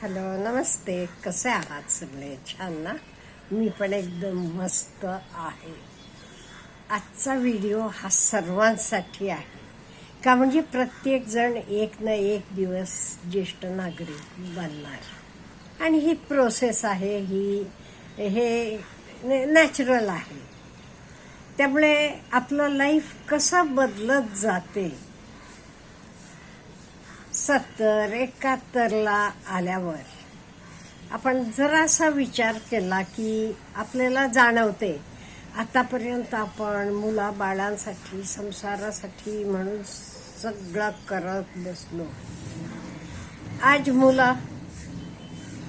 Hello, नमस्ते. कसे आहात सगळे? छान ना? मी पण एकदम मस्त आहे. आजचा व्हिडिओ हा सर्वांसाठी आहे. का म्हणजे प्रत्येक जण एक ना एक दिवस ज्येष्ठ नागरिक बनणार आणि ही प्रोसेस आहे, हे नॅचरल आहे. त्यामुळे आपलं लाईफ कसं बदलत जाते 70-71ला आल्यावर आपण जरासा विचार केला की आपल्याला जाणवते आतापर्यंत आपण मुलाबाळांसाठी संसारासाठी म्हणून सगळं करत बसलो. आज मुलं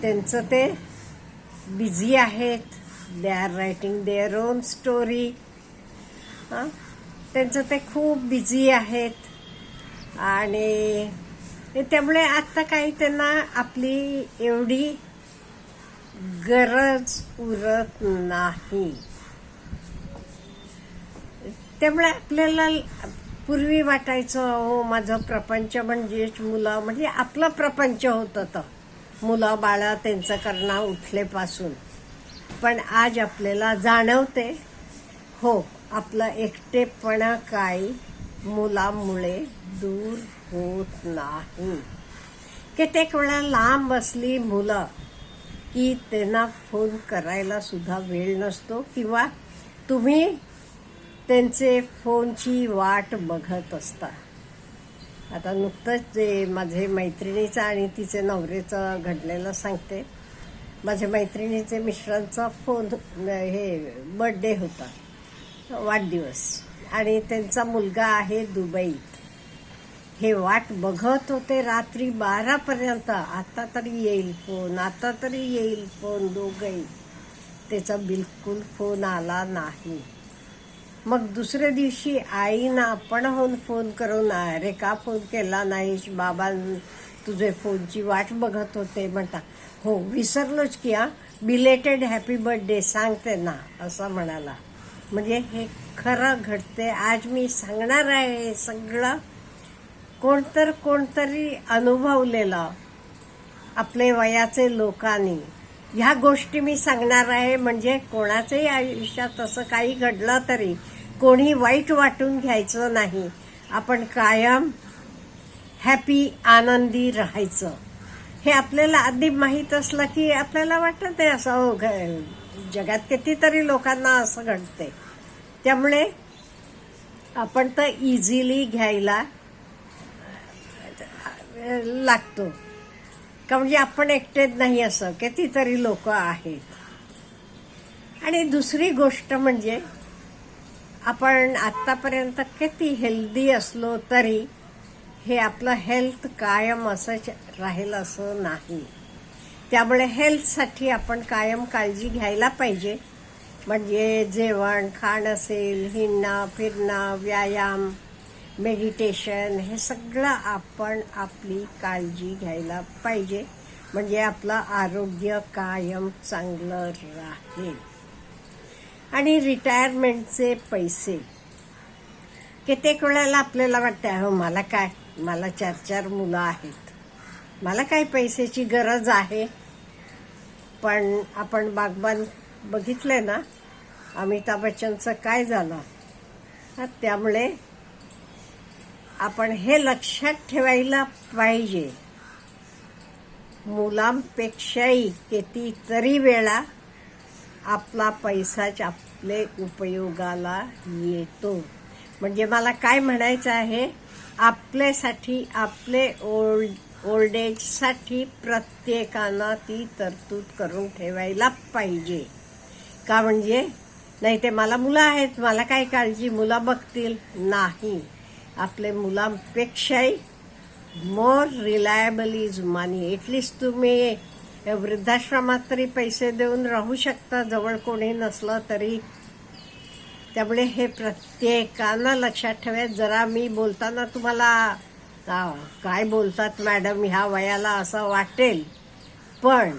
त्यांचं ते बिझी आहेत. They are writing their own story. त्यांचं ते खूप बिझी आहेत आणि त्यामुळे आता काही त्यांना आपली एवढी गरज उरत नाही. त्यामुळे आपल्याला पूर्वी वाटायचं हो माझं प्रपंच म्हणजेच मुलं, म्हणजे आपलं प्रपंच होतं तर मुलं बाळा त्यांचं करणं उठलेपासून. पण आज आपल्याला जाणवते हो आपलं एकटेपणा काही मुलामुळे दूर होत नाही. कित्येक वेळा लांब असली मुलं की त्यांना फोन करायला सुद्धा वेळ नसतो किंवा तुम्ही त्यांचे फोनची वाट बघत असता. आता नुकतंच जे माझे मैत्रिणीचं आणि तिचे नवऱ्याचं घडलेलं सांगते. माझ्या मैत्रिणीचे मिस्टरांचा फोन बर्थडे होता, वाढदिवस, आणि त्यांचा मुलगा आहे दुबईत. हे वाट बघत होते रात्री 12पर्यंत. आता तरी येईल फोन, आता तरी येईल फोन. दोघंही त्याचा बिलकुल फोन आला नाही. मग दुसऱ्या दिवशी आईनं आपण फोन करून अरे का फोन केला नाहीस बाबा, तुझे फोनची वाट बघत होते. म्हणता हो विसरलोच की बिलेटेड हॅपी बर्थडे सांगते ना असं म्हणाला. म्हणजे हे खरं घडते. आज मी सांगणार आहे सगळं कोणतरी अनुभवलेलं आपले वयाचे लोकांनी. ह्या गोष्टी मी सांगणार आहे म्हणजे कोणाच्याही आयुष्यात असं काही घडलं तरी कोणी वाईट वाटून घ्यायचं नाही. आपण कायम हॅपी आनंदी राहायचं. हे आपल्याला आधी माहीत असलं की आपल्याला वाटत आहे असं हो जगात कितीतरी लोकांना असं घडते. त्यामुळे आपण तर इझिली घ्यायला लागतो का म्हणजे आपण एकटेच नाही, असं कितीतरी लोक आहेत. आणि दुसरी गोष्ट म्हणजे आपण आतापर्यंत किती हेल्दी असलो तरी हे आपलं हेल्थ कायम असंच राहील असं नाही. त्यामुळे हेल्थसाठी आपण कायम काळजी घ्यायला पाहिजे. म्हणजे जेवण खाणं असेल, हिंडणं फिरणं, व्यायाम, मेडिटेशन, हे सगळं आपण आपली काळजी घ्यायला पाहिजे. म्हणजे आपलं आरोग्य कायम चांगलं राहील. आणि रिटायरमेंटचे पैसे कित्येक वेळेला आपल्याला वाटतं हो मला 4 मुलं आहेत, मला काय पैशाची गरज आहे. पण आपण बागबान बघितलंय ना अमिताभ बच्चनचं काय झालं. त्यामुळे आपण हे लक्षात ठेवायला पाहिजे. मुलांपेक्षाही कितीतरी वेळा आपला पैसाच आपले उपयोगाला येतो. म्हणजे मला काय म्हणायचं आहे, आपल्यासाठी आपले ओल्ड एजसाठी प्रत्येकानं ती तरतूद करून ठेवायला पाहिजे. का म्हणजे नाही ते मला मुलं आहेत, मला काय काळजी, मुलं बघतील. नाही, आपले मुलांपेक्षाही more reliable is money. At least तुम्ही वृद्धाश्रमात तरी पैसे देऊन राहू शकता जवळ कोणी नसलं तरी. त्यामुळे हे प्रत्येकानं लक्षात ठेवा. जरा मी बोलताना तुम्हाला काय बोलतात मॅडम ह्या वयाला असं वाटेल, पण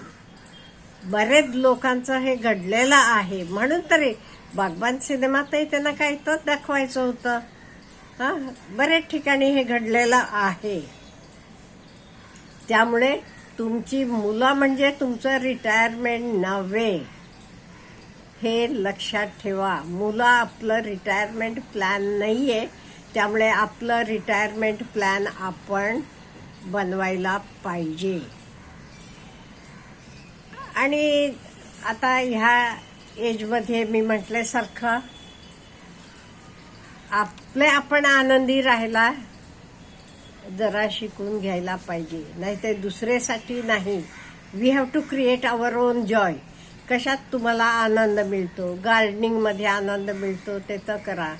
बरेच लोकांचं हे घडलेलं आहे. म्हणून तरी बागबान सिनेमातही त्यांना काही तर दाखवायचं होतं. बरेच ठिकाणी हे घडलेलं आहे. त्यामुळे तुमची मुलं म्हणजे तुमचं रिटायरमेंट नव्हे, हे लक्षात ठेवा. मुलं आपलं रिटायरमेंट प्लॅन नाहीये, त्यामुळे आपलं रिटायरमेंट प्लॅन आपण बनवायला पाहिजे. आणि आता ह्या एजमध्ये मी म्हटल्यासारखं आपण आनंदी राहायला जरा शिकून घ्यायला पाहिजे, नाही ते दुसऱ्यासाठी नाही. We have to create our own joy. कशात तुम्हाला आनंद मिळतो, गार्डनिंगमध्ये आनंद मिळतो ते तर करा.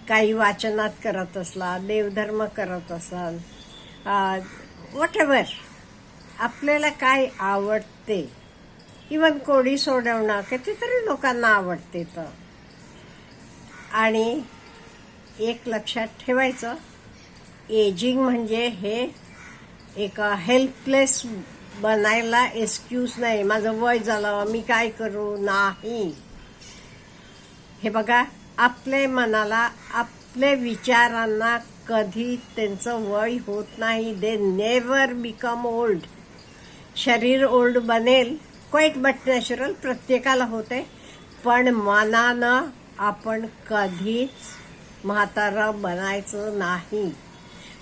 काही वाचनात करत असला, देवधर्म करत असाल, व्हॉटएव्हर आपल्याला काय आवडते. इवन कोडी सोडवणं कितीतरी लोकांना आवडते. तर आणि एक लक्षात ठेवायचं, एजिंग म्हणजे हे एक हेल्पलेस बनायला एक्सक्यूज नाही. माझं वय झालं, मी काय करू, नाही. हे बघा, आपले मनाला, आपले विचारांना कधी त्यांचं वय होत नाही. They never become old. शरीर ओल्ड बनेल, क्वाईट बट नॅचरल, प्रत्येकाला होते, पण मनानं आपण कधीच म्हातारं बनायचं नाही.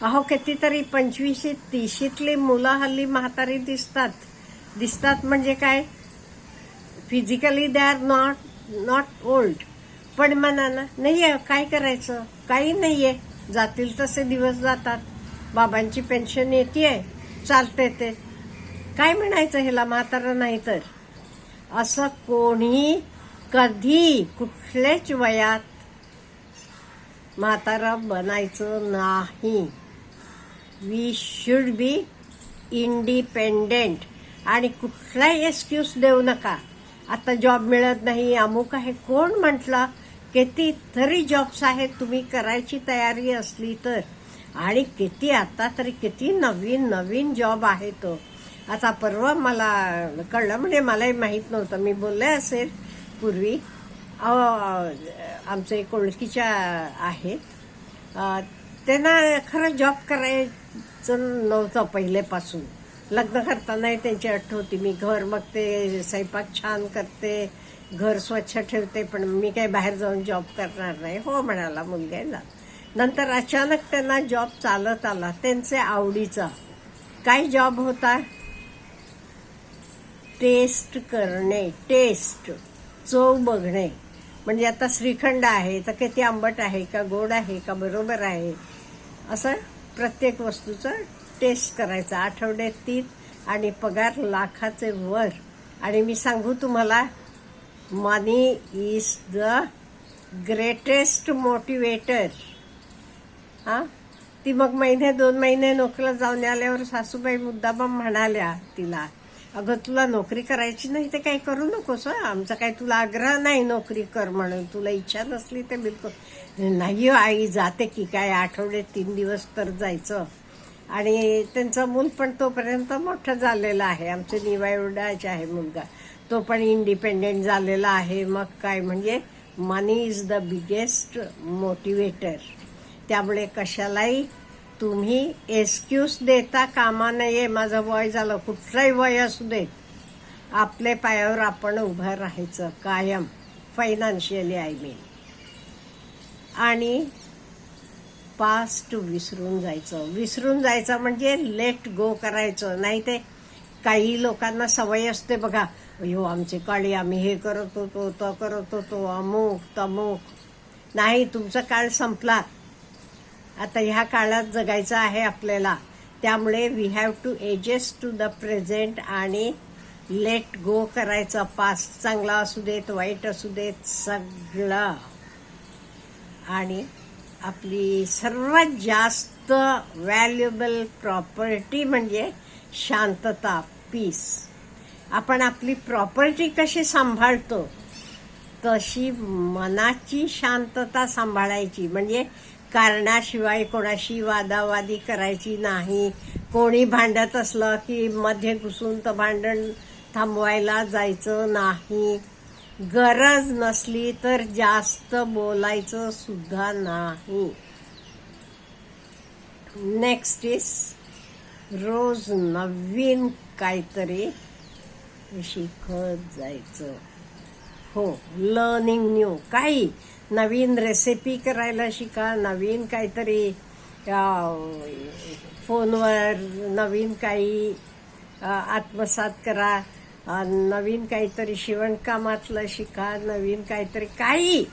अहो, कितीतरी 25-30तली मुलं हल्ली म्हातारी दिसतात म्हणजे काय, physically they are not old, पण मनानं नाहीये. काय करायचं, काही नाहीये. जातील तसे दिवस जातात. बाबांची पेन्शन येतेय, चालते ते. काय म्हणायचं ह्याला, म्हातारं नाही तर. असं कोणी कधी कुठल्याच वयात म्हातारं बनायचं नाही. We should be independent. आणि कुठलाही एक्सक्यूज देऊ नका. आता जॉब मिळत नाही, अमुक आहे. कोण म्हटलं? कितीतरी जॉब्स आहेत, तुम्ही करायची तयारी असली तर. आणि किती आता तरी किती नवीन नवीन जॉब आहेत. आता परवा मला कळलं, म्हणजे मलाही माहीत नव्हतं, मी बोलले असेल पूर्वी. आमचे एक ओळखीच्या आहेत, त्यांना खरं जॉब करायचं नव्हतं पहिलेपासून. लग्न करतानाही त्यांची अट होती, मी घर बघते, स्वयंपाक छान करते, घर स्वच्छ ठेवते, पण मी काही बाहेर जाऊन जॉब करणार नाही. हो म्हणाला मुलग्याला. नंतर अचानक त्यांना जॉब चालत आला, त्यांचे आवडीचा. काय जॉब होता? टेस्ट करणे, टेस्ट, चव बघणे. म्हणजे आता श्रीखंड आहे तर किती आंबट आहे का, गोड आहे का, बरोबर आहे, असं प्रत्येक वस्तूचं टेस्ट करायचं. आठवड्यात 3 आणि पगार लाखाचे वर. आणि मी सांगू तुम्हाला, मनी इज द ग्रेटेस्ट मोटिवेटर. ती मग 1-2 महिने नोकरीला जाऊन आल्यावर सासूबाई मुद्दाम म्हणाल्या तिला, अगं तुला नोकरी करायची नाही ते काही करू नकोस. आमचा काही तुला आग्रह नाही नोकरी कर म्हणून, तुला इच्छा नसली ते बिलकुल नाही. आई जाते की काय, आठवड्यात 3 दिवस तर जायचं. आणि त्यांचं मूल पण तोपर्यंत मोठं झालेलं आहे. आमचे निवायवडाचे आहे मुलगा, तो पण इंडिपेंडेंट झालेला आहे. मग काय, म्हणजे मनी इज द बिगेस्ट मोटिवेटर. त्यामुळे कशालाही तुम्ही एक्सक्यूज देता कामा नये. माझं वय झालं, कुठलंही वय असू दे, आपल्या पायावर आपण उभं राहायचं कायम, फायनान्शियली आय मीन. आणि पास्ट विसरून जायचं म्हणजे लेट गो करायचं. नाही ते काही लोकांना सवय असते बघा, अयो आमचे काळी, आम्ही हे करत होतो, तो करत होतो, अमुक तमुक. नाही, तुमचा काळ संपला. आता ह्या काळात जगायचं आहे आपल्याला. त्यामुळे we have to adjust to the present आणि लेट गो करायचं. पास्ट चांगला असू देत, वाईट असू देत, सगळं. आणि आपली सर्वात जास्त व्हॅल्युएबल प्रॉपर्टी म्हणजे शांतता, पीस. आपण आपली प्रॉपर्टी कशी सांभाळतो तशी मनाची शांतता सांभाळायची. म्हणजे कारणाशिवाय कोणाशी वादावादी करायची नाही. कोणी भांडत असलं की मध्ये घुसून तर भांडण थांबवायला जायचं नाही. गरज नसली तर जास्त बोलायचं सुद्धा नाही. नेक्स्ट इज रोज नवीन काहीतरी शिकत जायचं. हो, लर्निंग न्यू. काही नवीन रेसिपी करायला शिका, नवीन काहीतरी फोनवर नवीन काही आत्मसात करा, नवीन काहीतरी शिवणकामातलं शिका, नवीन काहीतरी, काही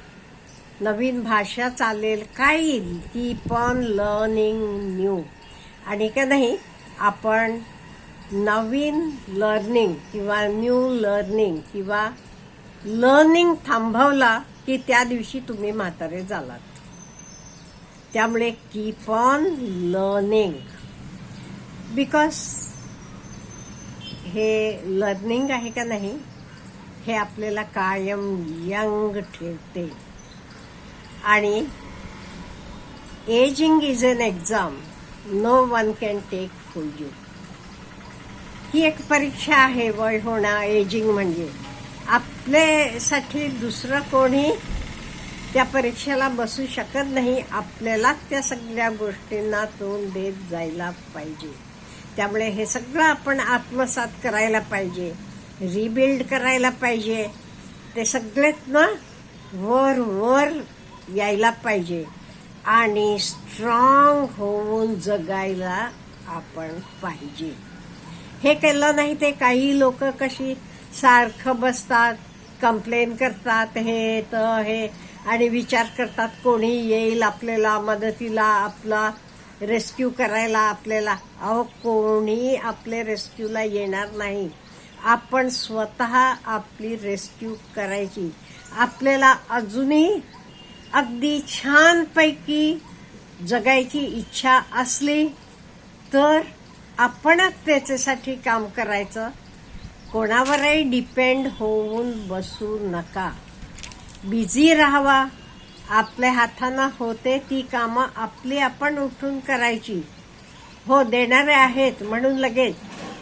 नवीन भाषा चालेल, काही. Keep on learning new. आणि का नाही, आपण नवीन लर्निंग किंवा न्यू लर्निंग किंवा लर्निंग थांबवला की त्या दिवशी तुम्ही म्हातारे झालात. त्यामुळे कीप ऑन लर्निंग, बिकॉज हे लर्निंग आहे का नाही, हे आपल्याला कायम यंग ठेवते. आणि ageing is an exam, no one can take for you. ही एक परीक्षा आहे, वय होणं, एजिंग म्हणजे. आपल्यासाठी दुसरं कोणी त्या परीक्षेला बसू शकत नाही. आपल्याला त्या सगळ्या गोष्टींना तोंड देत जायला पाहिजे. त्यामुळे हे सगळं आपण आत्मसात करायला पाहिजे, रिबिल्ड करायला पाहिजे. ते सगळेच ना वर वर यायला पाहिजे आणि स्ट्रॉंग होऊन जगायला आपण पाहिजे. हे केलं नाही ते काही लोक कशी सारखं बसतात, कंप्लेन करतात, हे तर हे, आणि विचार करतात कोणी येईल आपल्याला मदतीला, आपला रेस्क्यू करायला आपल्याला. अहो, कोणी आपले रेस्क्यूला येणार नाही. आपण स्वतः आपली रेस्क्यू करायची. आपल्याला अजूनही अगदी छानपैकी जगायची इच्छा असली तर आपणच त्याच्यासाठी काम करायचं. कोणावरही डिपेंड होऊन बसू नका. बिझी राहावा. आपल्या हातानं होते ती कामं आपली आपण उठून करायची. हो, देणारे आहेत म्हणून लगेच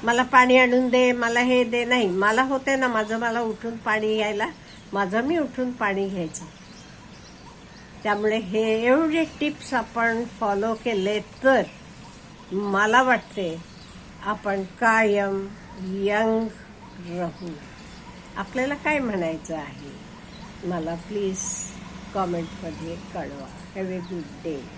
मला पाणी आणून दे, मला हे दे, नाही. मला होते ना माझं, मला उठून पाणी घ्यायला, माझं मी उठून पाणी घ्यायचं. त्यामुळे हे एवढे टिप्स आपण फॉलो केले तर मला वाटते आपण कायम यंग राहू. आपल्याला काय म्हणायचं आहे मला प्लीज कॉमेंटमध्ये कळवा. Have a good day.